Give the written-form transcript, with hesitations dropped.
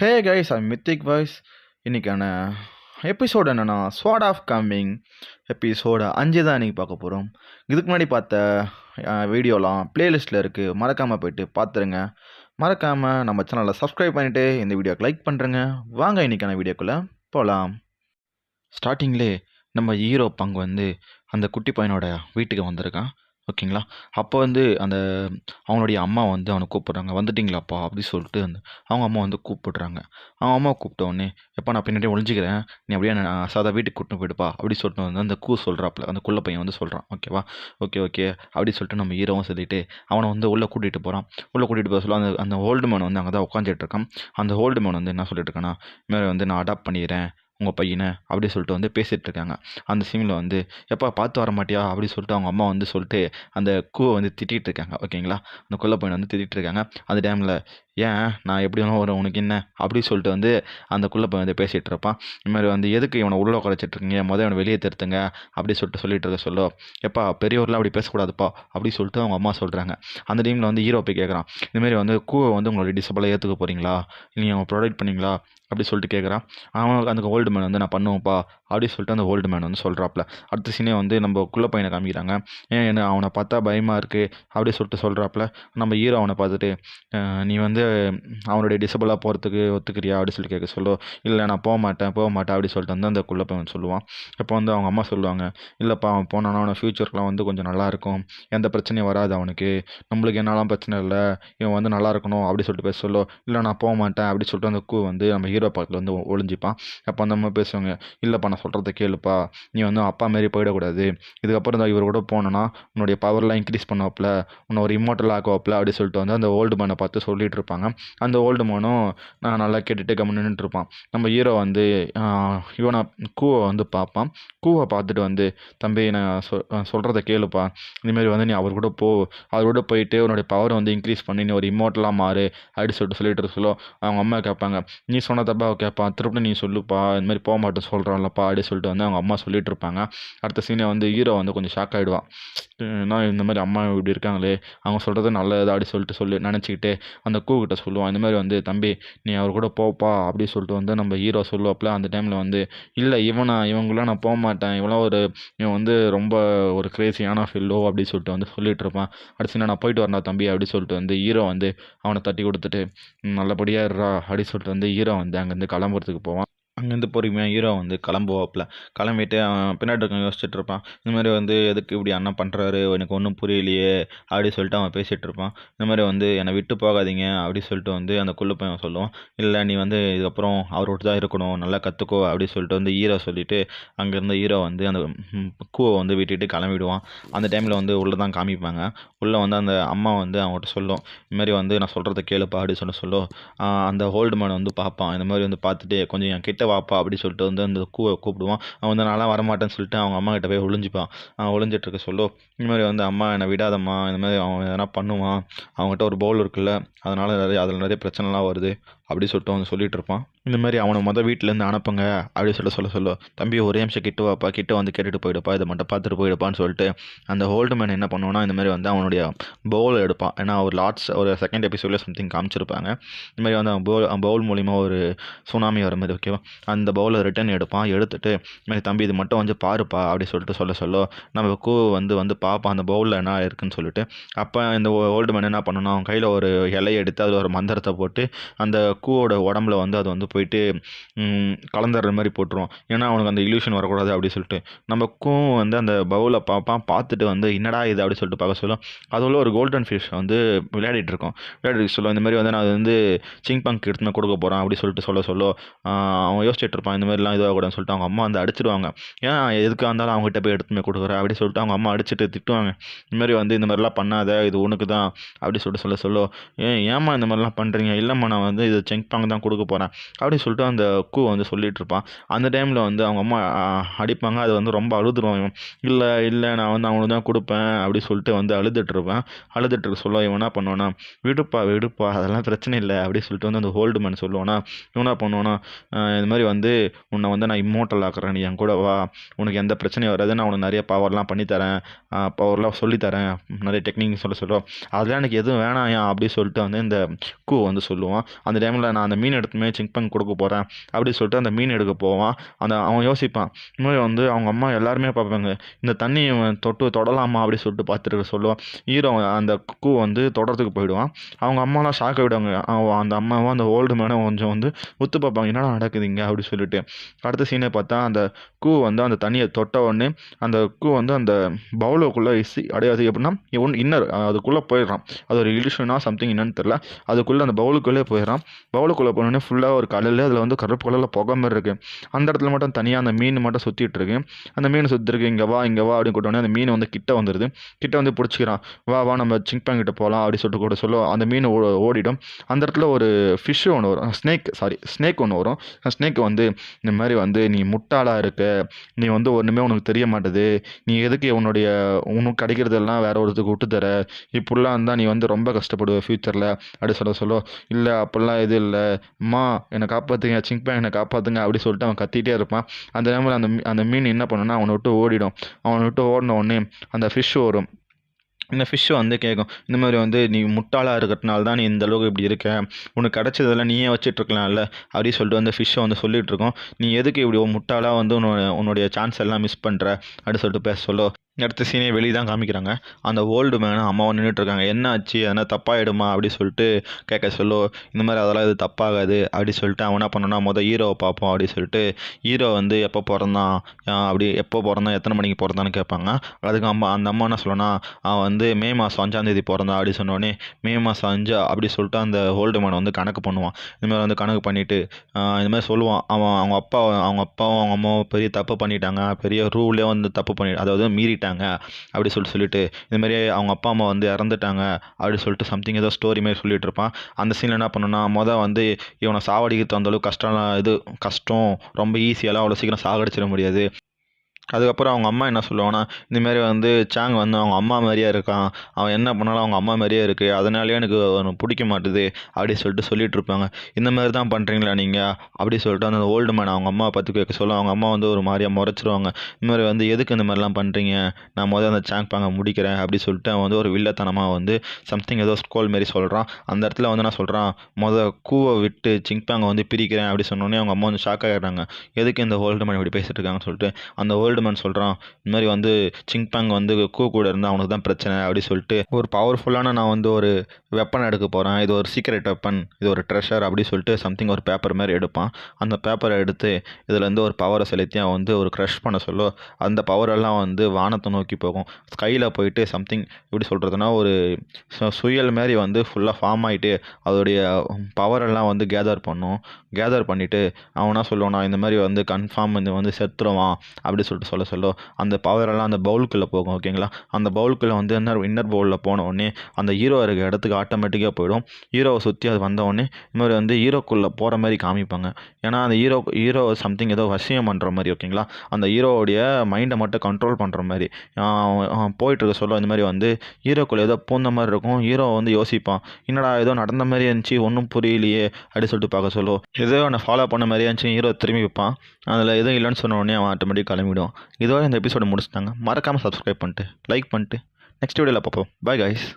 Hey guys, ஐ mythic voice. இன்றைக்கான episode என்னென்னா ஸ்வாட் of coming episode 5 தான் இன்றைக்கி பார்க்க போகிறோம். இதுக்கு முன்னாடி பார்த்த வீடியோலாம் ப்ளேலிஸ்ட்டில் இருக்குது, மறக்காமல் போய்ட்டு பார்த்துருங்க. மறக்காமல் நம்ம சேனலை சப்ஸ்கிரைப் பண்ணிவிட்டு இந்த வீடியோக்கு லைக் பண்ணுறேங்க. வாங்க இன்றைக்கான வீடியோக்குள்ளே போகலாம். ஸ்டார்டிங்லே நம்ம ஹீரோ பங்கு வந்து அந்த குட்டி பையனோட வீட்டுக்கு வந்திருக்கான். ஓகேங்களா? அப்போ வந்து அவனுடைய அம்மா வந்து அவனை கூப்பிட்றாங்க. வந்துட்டிங்களாப்பா அப்படி சொல்லிட்டு அவங்க அம்மா வந்து கூப்பிட்றாங்க. அவங்க அம்மா கூப்பிட்ட உடனே, எப்பா நான் பின்னாடியே ஒளிஞ்சிக்கிறேன், நீ அப்படியே சாதா வீட்டுக்கு கூட்டின்னு போயிடுப்பா அப்படி சொல்லிட்டு வந்து அந்த சொல்கிறாப்புல அந்த குள்ள பையன் வந்து சொல்கிறான். ஓகேவா? ஓகே அப்படி சொல்லிட்டு நம்ம ஹீரோவும் சொல்லிட்டு அவனை வந்து உள்ளே கூட்டிகிட்டு போகிறான். உள்ளே கூட்டிகிட்டு போக சொல்ல அந்த ஓல்டு மேன் வந்து அங்கே தான் உட்காந்துட்டு இருக்கான். அந்த ஓல்டு மேன் வந்து என்ன சொல்லிட்டு இருக்கான்னா, இதுமாதிரி வந்து நான் அடாப்ட் பண்ணிடுறேன் உங்கள் பையனை அப்படி சொல்லிட்டு வந்து பேசிகிட்டு இருக்காங்க. அந்த சீனில் வந்து எப்பா பார்த்து வர மாட்டியா அப்படி சொல்லிட்டு அவங்க அம்மா வந்து சொல்லிட்டு அந்த கூவை வந்து திட்டிகிட்டு இருக்காங்க. ஓகேங்களா? அந்த கொல்ல பையனை வந்து திட்டிகிட்டு இருக்காங்க. அந்த டைமில் ஏன் நான் எப்படி வேணும் வரும் உனக்கு என்ன அப்படி சொல்லிட்டு வந்து அந்த குள்ள பையன் வந்து பேசிகிட்டு இருப்பான். இந்த மாதிரி வந்து எதுக்கு இவனை உள்ளே குறைச்சிட்ருக்கீங்க, இவனை வெளியே திருத்துங்க அப்படி சொல்லிட்டு இருக்க சொல்ல, எப்பா பெரியவர்லாம் அப்படி பேசக்கூடாதுப்பா அப்படி சொல்லிட்டு அவங்க அம்மா சொல்கிறாங்க. அந்த டைமில் வந்து ஹீரோ போய் கேட்குறான், இந்தமாரி வந்து கூவை வந்து உங்களோட டிசபிளாக ஏற்றுக்க போகிறீங்களா, நீங்கள் அவங்க ப்ரொவைட் பண்ணிங்களா அப்படி சொல்லிட்டு கேட்குறான். அவன் அந்த ஓல்டு மேன் வந்து நான் பண்ணுவேன்ப்பா அப்படி சொல்லிட்டு அந்த ஓல்டு மேன் வந்து சொல்கிறாப்புல. அடுத்த சீனே வந்து நம்ம குள்ள பையனை காமிக்கிறாங்க. ஏன் அவனை பார்த்தா பயமாக இருக்குது அப்படி சொல்லிட்டு சொல்கிறாப்புல. நம்ம ஹீரோ அவனை பார்த்துட்டு நீ வந்து அவனுடைய டிசபிளாக போகிறதுக்கு ஒத்துக்கிறியா அப்படி சொல்லி கேட்க சொல்ல, இல்லை நான் போக மாட்டேன் அப்படி சொல்லிட்டு வந்து அந்த குள்ள பையன் சொல்லுவான். இப்போ வந்து அவங்க அம்மா சொல்லுவாங்க, இல்லைப்பா அவன் போனானா அவனை ஃப்யூச்சர்லாம் வந்து கொஞ்சம் நல்லாயிருக்கும், எந்த பிரச்சனையும் வராது அவனுக்கு, நம்மளுக்கு என்னெல்லாம் பிரச்சனை இல்லை, இவன் வந்து நல்லா இருக்கணும் அப்படி சொல்லிட்டு பேச சொல்ல, இல்லை நான் போக மாட்டேன் அப்படி சொல்லிட்டு அந்த வந்து நம்ம ஹீரோ பக்கத்தில் வந்து ஒளிஞ்சிப்பான். அப்போ அந்த அம்மா பேசுவாங்க, இல்லைப்பா நான் சொல்கிறத கேளுப்பா, நீ வந்து அப்பா மாரி போயிடக்கூடாது, இதுக்கப்புறம் தான் இவர் கூட போனோன்னா உன்னுடைய பவர்லாம் இன்க்ரீஸ் பண்ணுவாப்பில், உன்னை ஒரு இம்மோட்டல் ஆக்குவாப்பில் அப்படி சொல்லிட்டு வந்து அந்த ஓல்டு மேனை பார்த்து சொல்லிட்டு இருப்பாங்க. அந்த ஓல்டு மேனும் நான் நல்லா கேட்டுட்டு கம்முன்னு நின்றுட்டுருப்பான். நம்ம ஹீரோ வந்து இவனை கூவை வந்து பார்ப்பான். கூவை பார்த்துட்டு வந்து, தம்பி நான் சொல்கிறத கேளுப்பா, இந்தமாரி வந்து நீ அவர் கூட போயிட்டு உன்னுடைய பவர் வந்து இன்க்ரீஸ் பண்ணி நீ ஒரு இம்மோட்டலாக மாறு அப்படி சொல்லிட்டு சொல்ல, அவங்க அம்மா கேட்பாங்க, நீ சொன்ன தப்பா கேட்பா திருப்பி நீ சொல்லுப்பா, இந்தமாதிரி போக மாட்டேன் சொல்கிறான்லப்பா அப்படி சொல்லிட்டு வந்து அவங்க அம்மா சொல்லிட்டு இருப்பாங்க. அடுத்த சீனை வந்து ஹீரோ வந்து கொஞ்சம் ஷாக் ஆகிடுவான். நான் இந்த மாதிரி அம்மா இப்படி இருக்காங்களே, அவங்க சொல்கிறது நல்லது அப்படி சொல்லி நினச்சிக்கிட்டு அந்த கூக்கிட்ட சொல்லுவான். இந்த மாதிரி வந்து தம்பி நீ அவர் கூட போப்பா அப்படி சொல்லிட்டு வந்து நம்ம ஹீரோ சொல்லுவாப்பில். அந்த டைமில் வந்து இல்லை இவங்களாம் நான் போக மாட்டேன், இவன் வந்து ரொம்ப ஒரு கிரேசியான ஃபில்லோ அப்படி சொல்லிட்டு வந்து சொல்லிட்டு இருப்பான். அடுத்து நான் போயிட்டு வரேன் தம்பி அப்படி சொல்லிட்டு வந்து ஹீரோ வந்து அவனை தட்டி கொடுத்துட்டு நல்லபடியாக இருறா அப்படி சொல்லிட்டு வந்து ஹீரோ வந்து அங்கேருந்து கிளம்புறதுக்கு போவான். அங்கேருந்து பொறுமையாக ஹீரோ வந்து கிளம்புவாப்பில். கிளம்பிட்டு அவன் பின்னாடி இருக்க யோசிச்சுட்டு இருப்பான். இந்த மாதிரி வந்து எதுக்கு இப்படி அண்ணன் பண்ணுறாரு எனக்கு ஒன்றும் புரியலையே அப்படி சொல்லிட்டு அவன் பேசிகிட்டு இருப்பான். இந்த மாதிரி வந்து என்னை விட்டு போகாதீங்க அப்படி சொல்லிட்டு வந்து அந்த குள்ள பையன் சொல்லுவான். இல்லை நீ வந்து இதுக்கப்புறம் அவரோட தான் இருக்கணும், நல்லா கற்றுக்கோ அப்படி சொல்லிட்டு வந்து ஹீரோ சொல்லிவிட்டு அங்கேருந்து ஹீரோ வந்து அந்த கூவை வந்து விட்டுட்டு கிளம்பிடுவான். அந்த டைமில் வந்து உள்ளே தான் காமிப்பாங்க. உள்ளே வந்து அந்த அம்மா வந்து அவங்ககிட்ட சொல்லும், இதுமாரி வந்து நான் சொல்கிறத கேளுப்பா அப்படி சொல்லும். அந்த ஓல்டு மேன் வந்து பார்ப்பான். இந்த மாதிரி வந்து பார்த்துட்டு கொஞ்சம் என் கிட்ட வாப்பா அப்படி சொல்லிட்டு வந்து அந்த கூவை கூப்பிடுவான். அவன் வந்து நான்லாம் வரமாட்டேன்னு சொல்லிட்டு அவங்க அம்மா கிட்ட போய் ஒளிஞ்சிப்பான். ஒளிஞ்சிட்டு இருக்க சொல்ல, இந்த மாதிரி வந்து அம்மா என்னை விடாதம்மா, இந்த மாதிரி அவன் எதனா பண்ணுவான், அவங்ககிட்ட ஒரு பவுல் இருக்குல்ல, அதனால அதில் நிறைய பிரச்சனைலாம் வருது அப்படி சொல்லிட்டு அவன் சொல்லிட்டு இருப்பான். இந்த மாதிரி அவனை வீட்டிலேருந்து அனுப்புங்க அப்படி சொல்ல தம்பி ஒரே நிமிஷம் கிட்ட வாப்பா, கிட்ட வந்து கேட்டுட்டு போயிடுப்பா, இதை மட்டும் பார்த்துட்டு போயிடுப்பான்னு சொல்லிட்டு அந்த ஓல்டு மேன் என்ன பண்ணுவான்னா, இந்த மாதிரி வந்து அவனுடைய பவுல் எடுப்பான். ஏன்னா ஒரு செகண்ட் எபிசோடில் சம்திங் காமிச்சிருப்பாங்க. இந்த மாதிரி வந்து அவன் பவுல் மூலிமா ஒரு சுனாமி வர மாதிரி. ஓகேவா? அந்த பவுலை ரிட்டன் எடுத்துட்டு இந்த மாதிரி தம்பி இது மட்டும் வந்து பாருப்பா அப்படி சொல்லிட்டு சொல்ல நம்ம வந்து பார்ப்பான் அந்த பவுலில் என்ன இருக்குன்னு சொல்லிட்டு. அப்போ இந்த ஓல்டு மேன் என்ன பண்ணணும், அவன் கையில் ஒரு இலையை எடுத்து அதில் ஒரு மந்திரத்தை போட்டு அந்த கூவோட உடம்புல வந்து அது வந்து போயிட்டு கலந்துடுற மாதிரி போட்டுருவோம். ஏன்னா அவனுக்கு அந்த இல்யூஷன் வரக்கூடாது அப்படி சொல்லிட்டு. நம்ம வந்து அந்த பவுலை பார்த்துட்டு வந்து என்னடா இது அப்படி சொல்லிட்டு பார்க்க சொல்லும். அதுல ஒரு கோல்டன் ஃபிஷ் வந்து விளையாடிட்டு இருக்கோம். சொல்லுவோம் இந்த மாதிரி வந்து நான் அது வந்து சிங் பங்க் எடுத்துன்னு கொடுக்க போகிறேன் அப்படி சொல்லிட்டு சொல்ல அவன் யோசிச்சுட்டு இருப்பான். இந்த மாதிரிலாம் இதுவாக கூடாதுன்னு சொல்லிட்டு அவங்க அம்மா வந்து அடிச்சிடுவாங்க. ஏன் எதுக்காக இருந்தாலும் அவங்ககிட்ட போய் எடுத்துமே கொடுக்குற அப்படி சொல்லிட்டு அவங்க அம்மா அடிச்சுட்டு திட்டுவாங்க. இந்த மாதிரி வந்து இந்த மாதிரிலாம் பண்ணாத, இது உனக்கு தான் அப்படி சொல்லிட்டு சொல்ல ஏம்மா இந்த மாதிரிலாம் பண்ணுறீங்க, இல்லைம்மா நான் வந்து இது சிங் பங்க் தான் கொடுக்க போகிறேன் அப்படின்னு சொல்லிட்டு அந்த கூ வந்து சொல்லிட்டு இருப்பான். அந்த டைமில் வந்து அவங்க அம்மா அடிப்பாங்க. அது வந்து ரொம்ப அழுதுருவான் இவன். இல்லை இல்லை நான் வந்து அவனுக்கு தான் கொடுப்பேன் அப்படி சொல்லிட்டு வந்து அழுதுட்டுருப்பேன். அழுதுட்டு சொல்ல இவன் என்ன பண்ணுவானா, விடுப்பா விடுப்பா அதெல்லாம் பிரச்சனை இல்லை அப்படி சொல்லிட்டு வந்து அந்த ஓல்டு மேன் சொல்லுவானா. இவன் என்ன பண்ணுவானா, இது மாதிரி வந்து உன்னை வந்து நான் இம்மோட்டல் ஆக்குறேன், நீ என் கூட வா, உனக்கு எந்த பிரச்சனையும் வராது, நான் உனக்கு நிறைய பவர்லாம் பண்ணித்தரேன், பவர்லாம் சொல்லித்தரேன், நிறைய டெக்னிக் சொல்லுவோம், அதெல்லாம் எனக்கு எதுவும் வேணாயா அப்படி சொல்லிட்டு வந்து இந்த கூ வந்து சொல்லுவான். அந்த டைமில் நான் அந்த மீன் எடுத்துமே சிங்பங் கொடுக்க போகிறேன் அப்படி சொல்லிட்டு அந்த மீன் எடுக்க போவான். அவன் யோசிப்பான், இந்த மாதிரி வந்து அவங்க அம்மா எல்லாருமே பார்ப்பாங்க, இந்த தண்ணி இவன் தொடலாமா அப்படி சொல்லிட்டு பார்த்துட்டு சொல்லுவான். ஹீரோ அந்த கூ வந்து தொடறதுக்கு போயிடுவான். அவங்க அம்மாலாம் ஷாக் ஆகிடுவாங்க. அந்த அம்மாவும் அந்த ஓல்டு மேனும் கொஞ்சம் வந்து உத்து பார்ப்பாங்க, என்னடா நடக்குதுங்க அப்படி சொல்லிட்டு. அடுத்த சீனை பார்த்தா அந்த கூ வந்து அந்த தண்ணியை தொட்ட உடனே அந்த கூ வந்து அந்த பவுலுக்குள்ளே அடையாது எப்படின்னா இன்னர் அதுக்குள்ளே போயிடுறான். அது ஒரு இலியூஷனா சம்திங் என்னன்னு தெரில. அதுக்குள்ளே அந்த பவுலுக்குள்ளே போயிடுறான். பவுலுக்குள்ளே போனோடனே ஃபுல்லாக ஒரு கடல், அதில் வந்து கருப்பு கலரில் புகை மாதிரி இருக்குது. அந்த இடத்துல மட்டும் தனியாக அந்த மீன் மட்டும் சுற்றிட்டு இருக்கு. அந்த மீன் சுற்றிருக்கு, இங்கே வா அப்படின்னு கூட்டோடனே அந்த மீன் வந்து கிட்ட வந்துடுது. கிட்ட வந்து பிடிச்சிக்கிறான். வா நம்ம சிங்பேங் கிட்ட போகலாம் அப்படி சொல்லிட்டு கூட சொல்லுவோம். அந்த மீன் ஓடிடும். அந்த இடத்துல ஒரு ஃபிஷ்ஷு ஒன்று வரும், ஸ்னேக் ஒன்று வரும். ஸ்னேக் வந்து இந்த மாதிரி வந்து நீ முட்டாளாக இருக்க, நீ வந்து ஒன்றுமே உனக்கு தெரிய மாட்டேது, நீ எதுக்கு உனக்கு கிடைக்கிறதெல்லாம் வேற ஒருத்துக்கு விட்டு தர, இப்படிலாம் இருந்தால் நீ வந்து ரொம்ப கஷ்டப்படுவ ஃப்யூச்சரில் அப்படி சொல்ல இல்லை அப்படிலாம் எதுவும் இல்லை, அம்மா என்னை காப்பாற்றுங்க, சிங்பேங் என்னை காப்பாற்றுங்க அப்படி சொல்லிட்டு அவன் கத்திகிட்டே இருப்பான். அந்த டைமில் அந்த மீன் என்ன பண்ணுன்னா அவனை விட்டு ஓடிடும். அவனை விட்டு ஓடின உடனே அந்த ஃபிஷ் வரும். இந்த ஃபிஷ்ஷு வந்து கேட்கும், இந்த மாதிரி வந்து நீ முட்டாளாக இருக்கிறதுனால தான் நீ இந்த அளவுக்கு இப்படி இருக்க, உனக்கு கிடச்சதெல்லாம் நீயே வச்சிட்ருக்கலாம்ல அப்படின்னு சொல்லிட்டு வந்து ஃபிஷ்ஷை வந்து சொல்லிகிட்டு இருக்கோம். நீ எதுக்கு இப்படி முட்டாளாக வந்து உன்னுடைய சான்ஸ் எல்லாம் மிஸ் பண்ணுற அப்படின்னு சொல்லிட்டு பேச சொல்ல அடுத்த சீனே வெளியே தான் காமிக்கிறாங்க. அந்த ஓல்டு மேனும் அம்மாவும் நின்றுட்டுருக்காங்க. என்ன ஆச்சு, அதனால் தப்பாகிடுமா அப்படி சொல்லிட்டு கேட்க சொல்ல, இந்த மாதிரி அதெல்லாம் இது தப்பாகாது அப்படி சொல்லிட்டு அவன் என்ன பண்ணோன்னா ஹீரோவை பார்ப்போம் அப்படி சொல்லிட்டு ஹீரோ வந்து எப்போ பிறந்தான், எத்தனை மணிக்கு பிறந்தான்னு கேட்பாங்க. அதுக்கு அந்த அம்மா என்ன சொல்லணும்னா, அவன் வந்து மே மாதம் 5ஆம் தேதி பிறந்தான் அப்படி சொன்னோடனே மே மாதம் 5 அப்படி சொல்லிட்டு அந்த ஓல்டு மேன் வந்து கணக்கு பண்ணுவான். இந்த மாதிரி வந்து கணக்கு பண்ணிவிட்டு இந்த மாதிரி சொல்லுவான். அவங்க அப்பாவும் அவங்க அம்மாவும் பெரிய தப்பு பண்ணிட்டாங்க, பெரிய ரூலே வந்து தப்பு அதாவது மீறிட்டாங்க அப்படி சொல்லிட்டு இந்த மாதிரி அவங்க அப்பா அம்மா வந்து இறந்துட்டாங்க அப்படி சொல்லிட்டு சம்திங் ஏதோ ஸ்டோரி மாதிரி சொல்லிட்டு இருப்பான். அந்த சீனில் என்ன பண்ணுன்னா வந்து இவனை சாவடிக்கிறது அந்த அளவுக்கு கஷ்டம், ரொம்ப ஈஸியாலாம் அவ்வளோ சீக்கிரம் சாகடிச்சிட முடியாது. அதுக்கப்புறம் அவங்க அம்மா என்ன சொல்லுவாங்கன்னா, இந்தமாரி வந்து சாங் வந்து அவங்க அம்மா மாதிரியே இருக்கான், அவன் என்ன பண்ணாலும் அவங்க அம்மா மாதிரியே இருக்குது, அதனாலேயே எனக்கு அவனை பிடிக்க மாட்டுது அப்படி சொல்லிட்டு சொல்லிகிட்ருப்பாங்க. இந்த மாதிரி தான் பண்ணுறீங்களா நீங்கள் அப்படி சொல்லிட்டு அந்த ஓல்டு மேன் அவங்க அம்மாவை பற்றி கேட்க சொல்ல அவங்க அம்மா வந்து ஒரு மாதிரியாக முறைச்சிருவாங்க. இந்த மாதிரி வந்து எதுக்கு இந்த மாதிரிலாம் பண்ணுறீங்க, நான் அந்த சாங் பாங்க முடிக்கிறேன் அப்படி சொல்லிட்டு அவன் வந்து ஒரு வில்லத்தனமாக வந்து சம்திங் ஏதோ ஸ்கோல் மாரி சொல்கிறான். அந்த இடத்துல வந்து நான் சொல்கிறான், கூவை விட்டு சிங்பாங்கை வந்து பிரிக்கிறேன் அப்படி சொன்னோடனே அவங்க அம்மா வந்து ஷாக் ஆகிடுறாங்க. எதுக்கு இந்த ஓல்டு மேன் இப்படி பேசிட்டு இருக்காங்கன்னு சொல்லிட்டு அந்த ஓல்டு மேன் சொல்கிறான், இந்த மாதிரி வந்து சிங்பாங் வந்து கூ கூட இருந்தால் அவனுக்கு தான் பிரச்சனை அப்படி சொல்லிட்டு ஒரு பவர்ஃபுல்லான நான் வந்து ஒரு வெப்பன் எடுக்க போகிறேன், இது ஒரு சீக்ரெட் வெப்பன், இது ஒரு ட்ரெஷர் அப்படி சொல்லிட்டு சம்திங் ஒரு பேப்பர் மாதிரி எடுப்பான். அந்த பேப்பரை எடுத்து இதுலேருந்து ஒரு பவரை செலுத்தி அவன் வந்து ஒரு க்ரஷ் பண்ண சொல்ல அந்த பவரெல்லாம் வந்து வானத்தை நோக்கி போகும். ஸ்கையில் போயிட்டு சம்திங் எப்படி சொல்கிறதுனா ஒரு சுயல் மாதிரி வந்து ஃபுல்லாக ஃபார்ம் ஆகிட்டு அதோடைய பவரெல்லாம் வந்து கேதர் பண்ணிவிட்டு அவனா சொல்லுவான், நான் இந்த மாதிரி வந்து கன்ஃபார்ம் இந்த வந்து செத்துருவான் அப்படி சொல்லிட்டு சொல்ல அந்த பவரெல்லாம் அந்த பவுலுக்குள்ளே போகும். ஓகேங்களா, அந்த பவுலுக்குள்ளே வந்து இன்னர் பவுலில் போன உடனே அந்த ஹீரோ இருக்க இடத்துக்கு ஆட்டோமேட்டிக்காக போயிடும். ஹீரோவை சுற்றி அது வந்த உடனே இந்த மாதிரி வந்து ஹீரோக்குள்ளே போகிற மாதிரி காமிப்பாங்க. ஏன்னா அந்த ஹீரோ சம்திங் ஏதோ வசியம் பண்ணுற மாதிரி. ஓகேங்களா, அந்த ஹீரோவுடைய மைண்டை மட்டும் கண்ட்ரோல் பண்ணுற மாதிரி போயிட்டு இருக்க சொல்ல இந்த மாதிரி வந்து ஹீரோக்குள்ளே ஏதோ பூந்த மாதிரி இருக்கும். ஹீரோ வந்து யோசிப்பான், என்னடா ஏதோ நடந்த மாதிரி இருந்துச்சு, ஒன்றும் புரியலையே அப்படி சொல்லிட்டு பார்க்க சொல்லுவோம். ஏதோ அவனை ஃபாலோ பண்ண மாதிரி இருந்துச்சு. ஹீரோ திரும்பி வைப்பான், அதில் எதுவும் இல்லைன்னு சொன்ன உடனே அவன் ஆட்டோமேட்டிக் கிளம்பிடுவான். இதோட இந்த எபிசோட முடிச்சுட்டாங்க. மறக்காமல் சப்ஸ்கிரைப் பண்ணிட்டு லைக் பண்ணிட்டு நெக்ஸ்ட் வீடியோவில் பார்ப்போம். Bye guys.